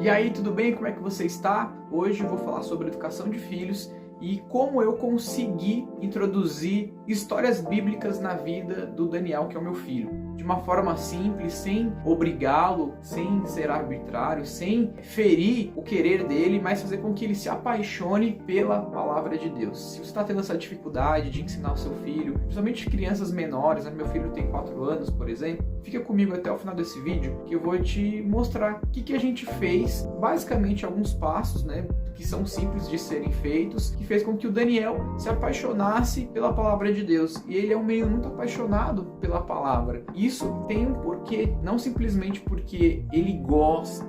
E aí, tudo bem? Como é que você está? Hoje eu vou falar sobre educação de filhos e como eu consegui introduzir histórias bíblicas na vida do Daniel, que é o meu filho. De uma forma simples, sem obrigá-lo, sem ser arbitrário, sem ferir o querer dele, mas fazer com que ele se apaixone pela palavra de Deus. Se você está tendo essa dificuldade de ensinar o seu filho, principalmente crianças menores, né? Meu filho tem 4 anos, por exemplo, fica comigo até o final desse vídeo que eu vou te mostrar o que a gente fez, basicamente alguns passos, né, que são simples de serem feitos, que fez com que o Daniel se apaixonasse pela palavra de Deus. E ele é um menino muito apaixonado pela palavra. Isso tem um porquê, não simplesmente porque ele gosta,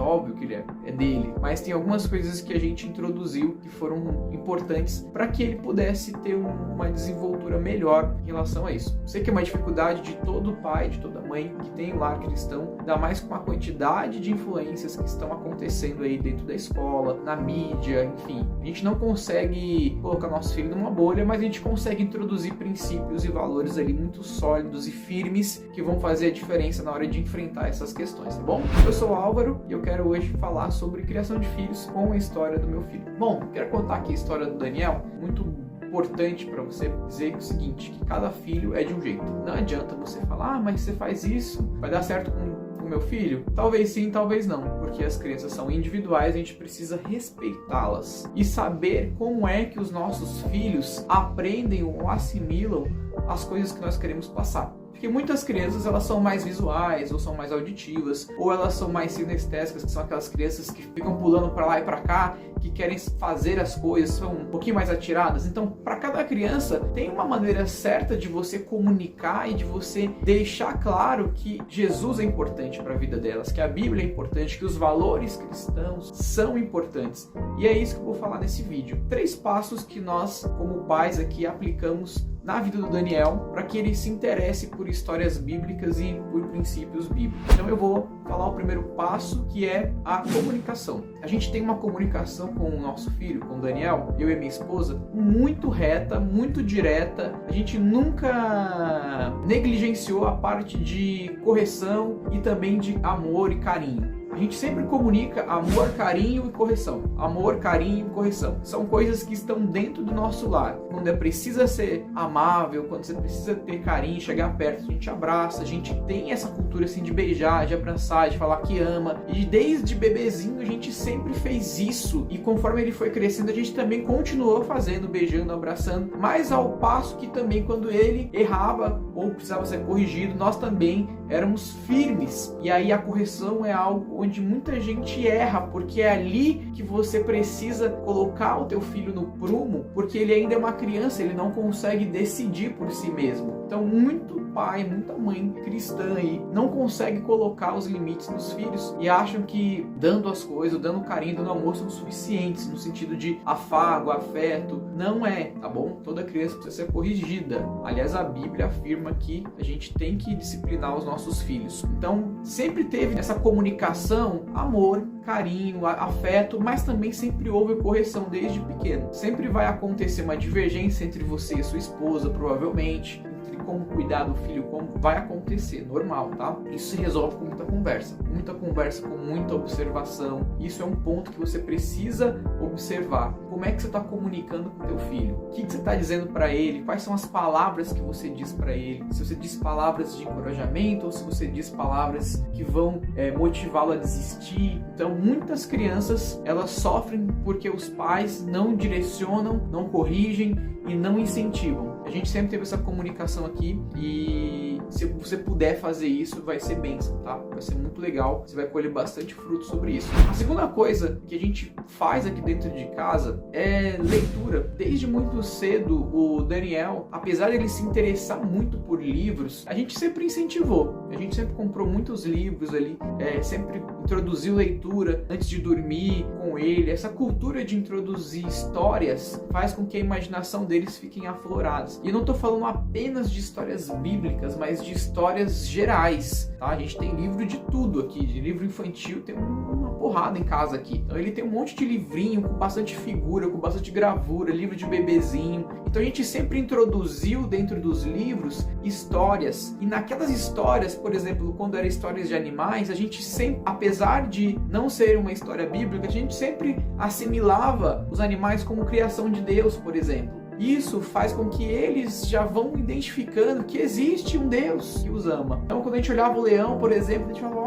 óbvio que ele é dele, mas tem algumas coisas que a gente introduziu que foram importantes para que ele pudesse ter uma desenvoltura melhor em relação a isso. Sei que é uma dificuldade de todo pai, de toda mãe que tem um lar cristão, ainda mais com a quantidade de influências que estão acontecendo aí dentro da escola, na mídia, enfim. A gente não consegue colocar nosso filho numa bolha, mas a gente consegue introduzir princípios e valores ali muito sólidos e firmes que vão fazer a diferença na hora de enfrentar essas questões, tá bom? Eu sou o Álvaro e eu quero hoje falar sobre criação de filhos com a história do meu filho. Bom, quero contar aqui a história do Daniel, muito importante para você dizer o seguinte, que cada filho é de um jeito. Não adianta você falar, mas você faz isso, vai dar certo com o meu filho? Talvez sim, talvez não, porque as crianças são individuais, a gente precisa respeitá-las e saber como é que os nossos filhos aprendem ou assimilam as coisas que nós queremos passar. Porque muitas crianças elas são mais visuais, ou são mais auditivas, ou elas são mais sinestésicas, que são aquelas crianças que ficam pulando para lá e para cá, que querem fazer as coisas, são um pouquinho mais atiradas. Então, para cada criança, tem uma maneira certa de você comunicar e de você deixar claro que Jesus é importante para a vida delas, que a Bíblia é importante, que os valores cristãos são importantes. E é isso que eu vou falar nesse vídeo. 3 passos que nós, como pais aqui, aplicamos na vida do Daniel para que ele se interesse por histórias bíblicas e por princípios bíblicos. Então eu vou falar o primeiro passo, que é a comunicação. A gente tem uma comunicação com o nosso filho, com o Daniel, eu e minha esposa, muito reta, muito direta. A gente nunca negligenciou a parte de correção e também de amor e carinho. A gente sempre comunica amor, carinho e correção. Amor, carinho e correção. São coisas que estão dentro do nosso lar. Quando precisa ser amável, quando você precisa ter carinho, chegar perto, a gente abraça. A gente tem essa cultura assim de beijar, de abraçar, de falar que ama. E desde bebezinho a gente sempre fez isso. E conforme ele foi crescendo, a gente também continuou fazendo, beijando, abraçando. Mas ao passo que também quando ele errava ou precisava ser corrigido, nós também éramos firmes. E aí a correção é algo onde muita gente erra, porque é ali que você precisa colocar o teu filho no prumo, porque ele ainda é uma criança, ele não consegue decidir por si mesmo. Então, muito pai, muita mãe cristã aí não consegue colocar os limites nos filhos e acham que dando as coisas, dando carinho, dando amor são suficientes no sentido de afago, afeto. Não é, tá bom? Toda criança precisa ser corrigida. Aliás, a Bíblia afirma que a gente tem que disciplinar os nossos filhos. Então, sempre teve essa comunicação, amor, carinho, afeto, mas também sempre houve correção desde pequeno. Sempre vai acontecer uma divergência entre você e sua esposa, provavelmente, entre como cuidar do filho, como vai acontecer, normal, tá? Isso se resolve com muita conversa, com muita observação. Isso é um ponto que você precisa observar. Como é que você está comunicando com o teu filho? O que você está dizendo para ele? Quais são as palavras que você diz para ele? Se você diz palavras de encorajamento ou se você diz palavras que vão motivá-lo a desistir. Então, muitas crianças, elas sofrem porque os pais não direcionam, não corrigem e não incentivam. A gente sempre teve essa comunicação aqui e se você puder fazer isso, vai ser bênção, tá? Vai ser muito legal, você vai colher bastante fruto sobre isso. A segunda coisa que a gente faz aqui dentro de casa é leitura. Desde muito cedo, o Daniel, apesar de ele se interessar muito por livros, a gente sempre incentivou. A gente sempre comprou muitos livros ali, sempre introduziu leitura antes de dormir com ele. Essa cultura de introduzir histórias faz com que a imaginação deles fiquem afloradas. E eu não estou falando apenas de histórias bíblicas, mas de histórias gerais, tá? A gente tem livro de tudo aqui, de livro infantil, tem uma porrada em casa aqui. Então ele tem um monte de livrinho com bastante figura, com bastante gravura, livro de bebezinho. Então a gente sempre introduziu dentro dos livros histórias. E naquelas histórias, por exemplo, quando eram histórias de animais, a gente sempre, apesar de não ser uma história bíblica, a gente sempre assimilava os animais como criação de Deus, por exemplo. Isso faz com que eles já vão identificando que existe um Deus que os ama. Então, quando a gente olhava o leão, por exemplo, a gente falava,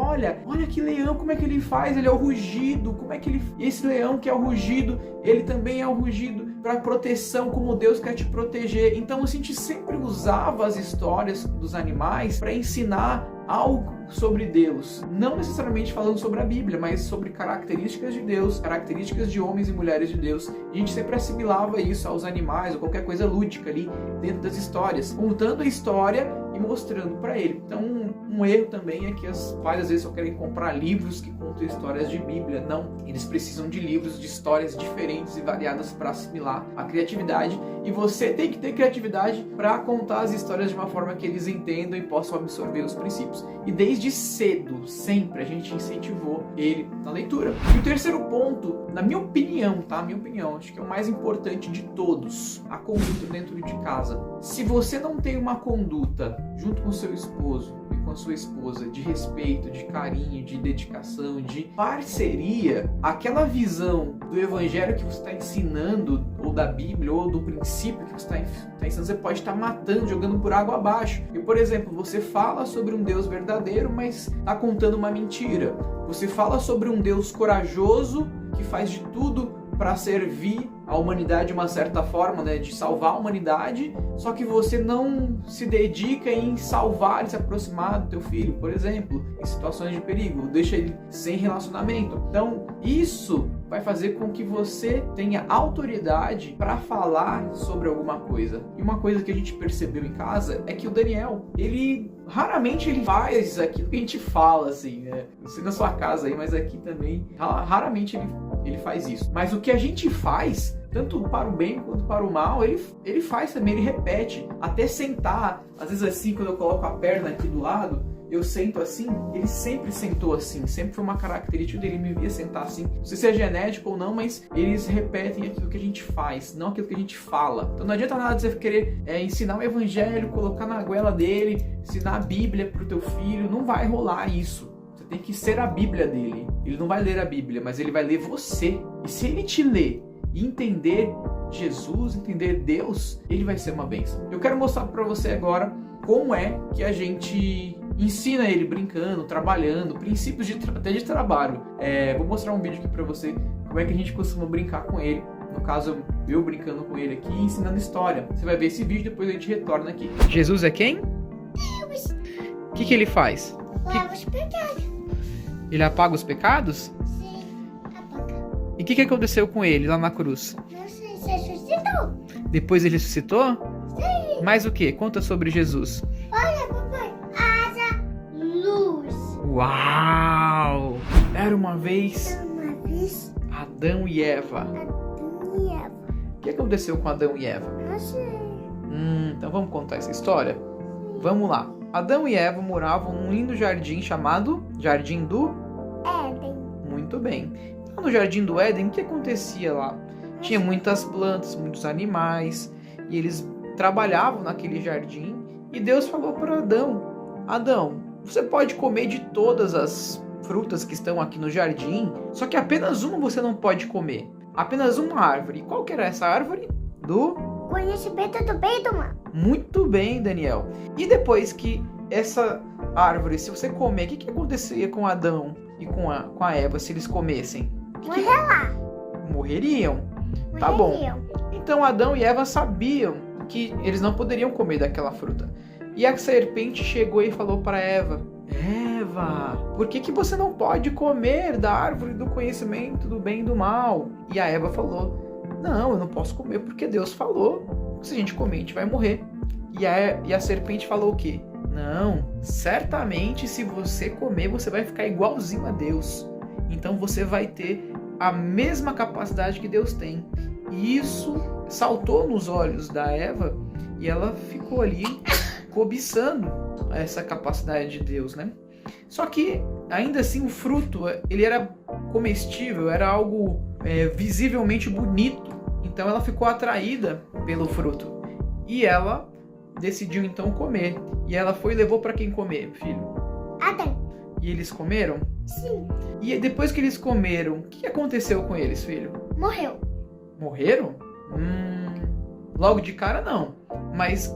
olha que leão, como é que ele faz? Ele é o rugido, como é que ele... Esse leão que é o rugido, ele também é o rugido para proteção, como Deus quer te proteger. Então, a gente sempre usava as histórias dos animais para ensinar algo sobre Deus, não necessariamente falando sobre a Bíblia, mas sobre características de Deus, características de homens e mulheres de Deus. A gente sempre assimilava isso aos animais ou qualquer coisa lúdica ali dentro das histórias, contando a história e mostrando para ele. Então, um erro também é que os pais às vezes só querem comprar livros que contam histórias de Bíblia. Não, eles precisam de livros de histórias diferentes e variadas para assimilar a criatividade, e você tem que ter criatividade para contar as histórias de uma forma que eles entendam e possam absorver os princípios. E desde cedo, sempre a gente incentivou ele na leitura. E o terceiro ponto, na minha opinião, tá? Minha opinião, acho que é o mais importante de todos, a conduta dentro de casa. Se você não tem uma conduta junto com seu esposo e com a sua esposa de respeito, de carinho, de dedicação, de parceria, aquela visão do evangelho que você está ensinando, ou da Bíblia, ou do princípio que você está ensinando, você pode estar matando, jogando por água abaixo. E, por exemplo, você fala sobre um Deus verdadeiro, mas está contando uma mentira. Você fala sobre um Deus corajoso que faz de tudo para servir a humanidade de uma certa forma, né, de salvar a humanidade, só que você não se dedica em salvar e se aproximar do teu filho, por exemplo, em situações de perigo, deixa ele sem relacionamento. Então, isso vai fazer com que você tenha autoridade para falar sobre alguma coisa. E uma coisa que a gente percebeu em casa é que o Daniel, ele raramente ele faz aquilo que a gente fala, assim, né? Não sei na sua casa aí, mas aqui também, raramente ele faz isso. Mas o que a gente faz, tanto para o bem quanto para o mal, ele faz também, ele repete. Até sentar, às vezes assim, quando eu coloco a perna aqui do lado, eu sento assim, ele sempre sentou assim, sempre foi uma característica dele, me via sentar assim. Não sei se é genético ou não, mas eles repetem aquilo que a gente faz, não aquilo que a gente fala. Então não adianta nada você querer ensinar o evangelho, colocar na goela dele, ensinar a Bíblia pro teu filho, não vai rolar isso. Você tem que ser a Bíblia dele. Ele não vai ler a Bíblia, mas ele vai ler você. E se ele te ler e entender Jesus, entender Deus, ele vai ser uma bênção. Eu quero mostrar para você agora como é que a gente ensina ele brincando, trabalhando, princípios até de trabalho. Vou mostrar um vídeo aqui pra você, como é que a gente costuma brincar com ele. No caso, eu brincando com ele aqui e ensinando história. Você vai ver esse vídeo, depois a gente retorna aqui. Jesus é quem? Deus. O que ele faz? Lava os pecados. Ele apaga os pecados? Sim, apaga. E o que aconteceu com ele lá na cruz? Não sei, se ressuscitou. Depois ele ressuscitou? Sim. Mais o que? Conta sobre Jesus. Olha, papai. Asa, luz. Uau! Era uma vez Uma vez, Adão e Eva. Adão e Eva. O que aconteceu com Adão e Eva? Não sei. Então vamos contar essa história? Vamos lá. Adão e Eva moravam num lindo jardim chamado Jardim do Éden. Muito bem. Então, no Jardim do Éden, o que acontecia lá? Tinha muitas plantas, muitos animais, e eles trabalhavam naquele jardim, e Deus falou para Adão: Adão, você pode comer de todas as frutas que estão aqui no jardim, só que apenas uma você não pode comer. Apenas uma árvore. Qual que era essa árvore? Do Conhecimento do bem e do mal. Muito bem, Daniel. E depois que essa árvore, se você comer, o que acontecia com Adão e com a Eva se eles comessem? Morrer lá. Morreriam. Tá bom. Morreriam. Então Adão e Eva sabiam que eles não poderiam comer daquela fruta. E a serpente chegou e falou para Eva: Eva, por que você não pode comer da árvore do conhecimento do bem e do mal? E a Eva falou: não, eu não posso comer porque Deus falou. Se a gente comer, a gente vai morrer. E a serpente falou o quê? Não, certamente se você comer, você vai ficar igualzinho a Deus. Então você vai ter a mesma capacidade que Deus tem. E isso saltou nos olhos da Eva e ela ficou ali cobiçando essa capacidade de Deus, né? Só que, ainda assim, o fruto, ele era comestível, era algo visivelmente bonito. Então ela ficou atraída pelo fruto. E ela decidiu então comer. E ela foi e levou para quem comer, filho? Adão. E eles comeram? Sim. E depois que eles comeram, o que aconteceu com eles, filho? Morreu. Morreram? Logo de cara não. Mas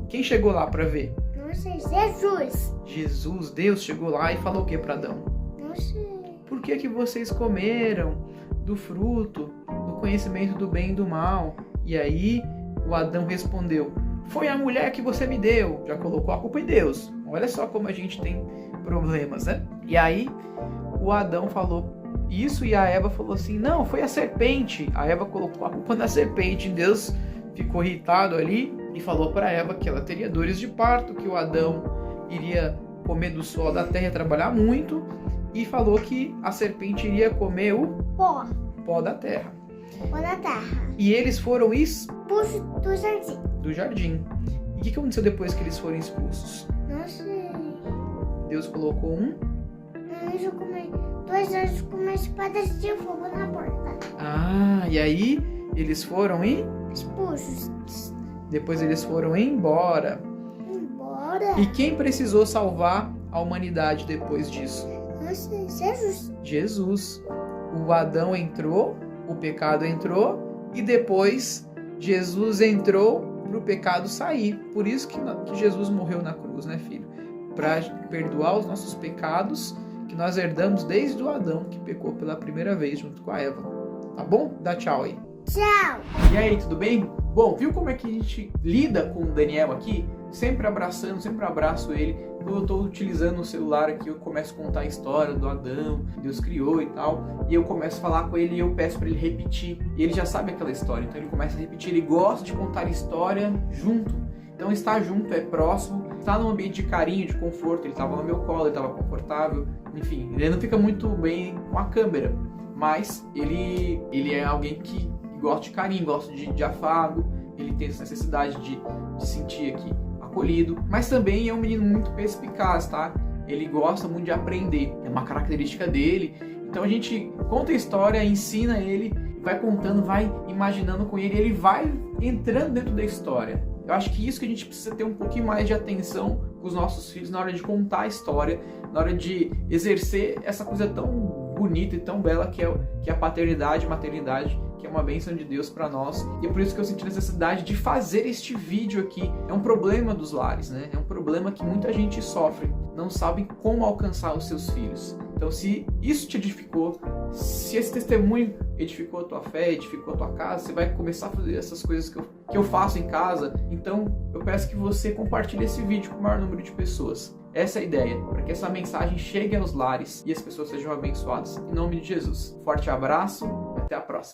quem chegou lá para ver? Não sei. Jesus. Jesus, Deus chegou lá e falou o que para Adão? Não sei. Por que vocês comeram do fruto do conhecimento do bem e do mal? E aí o Adão respondeu: foi a mulher que você me deu. Já colocou a culpa em Deus. Olha só como a gente tem problemas, né? E aí o Adão falou isso e a Eva falou assim: não, foi a serpente. A Eva colocou a culpa na serpente. Deus ficou irritado ali e falou para Eva que ela teria dores de parto, que o Adão iria comer do suor da terra e trabalhar muito, e falou que a serpente iria comer o pó da terra. Pó da terra. E eles foram Expulso do jardim. do jardim. E o que aconteceu depois que eles foram expulsos? Não sei. Deus colocou Dois anjos com uma espada de fogo na porta. e aí eles foram Expulsos. depois eles foram embora. Embora. E quem precisou salvar a humanidade depois disso? Não sei. Jesus. Jesus. O Adão entrou, o pecado entrou, e depois Jesus entrou para o pecado sair. Por isso que Jesus morreu na cruz, né, filho? Para perdoar os nossos pecados que nós herdamos desde o Adão, que pecou pela primeira vez junto com a Eva. Tá bom? Dá tchau aí. Tchau. E aí, tudo bem? Bom, viu como é que a gente lida com o Daniel aqui? Sempre abraçando, sempre abraço ele. Quando eu estou utilizando o celular aqui, eu começo a contar a história do Adão, que Deus criou e tal. E eu começo a falar com ele e eu peço para ele repetir. E ele já sabe aquela história, então ele começa a repetir. Ele gosta de contar a história junto. Então estar junto é próximo, estar num ambiente de carinho, de conforto. Ele estava no meu colo, ele estava confortável. Enfim, ele não fica muito bem com a câmera. Mas ele é alguém que gosta de carinho, gosta de afago. Ele tem essa necessidade de sentir aqui acolhido, mas também é um menino muito perspicaz, tá? Ele gosta muito de aprender, é uma característica dele. Então a gente conta a história, ensina ele, vai contando, vai imaginando com ele, ele vai entrando dentro da história. Eu acho que isso que a gente precisa ter um pouquinho mais de atenção com os nossos filhos na hora de contar a história, na hora de exercer essa coisa tão bonita e tão bela que é a paternidade e maternidade, que é uma bênção de Deus para nós. E é por isso que eu senti necessidade de fazer este vídeo aqui. É um problema dos lares, né? É um problema que muita gente sofre, não sabe como alcançar os seus filhos. Então, se isso te edificou, se esse testemunho edificou a tua fé, edificou a tua casa, você vai começar a fazer essas coisas que eu faço em casa. Então, eu peço que você compartilhe esse vídeo com o maior número de pessoas. Essa é a ideia, para que essa mensagem chegue aos lares e as pessoas sejam abençoadas. Em nome de Jesus. Forte abraço, até a próxima.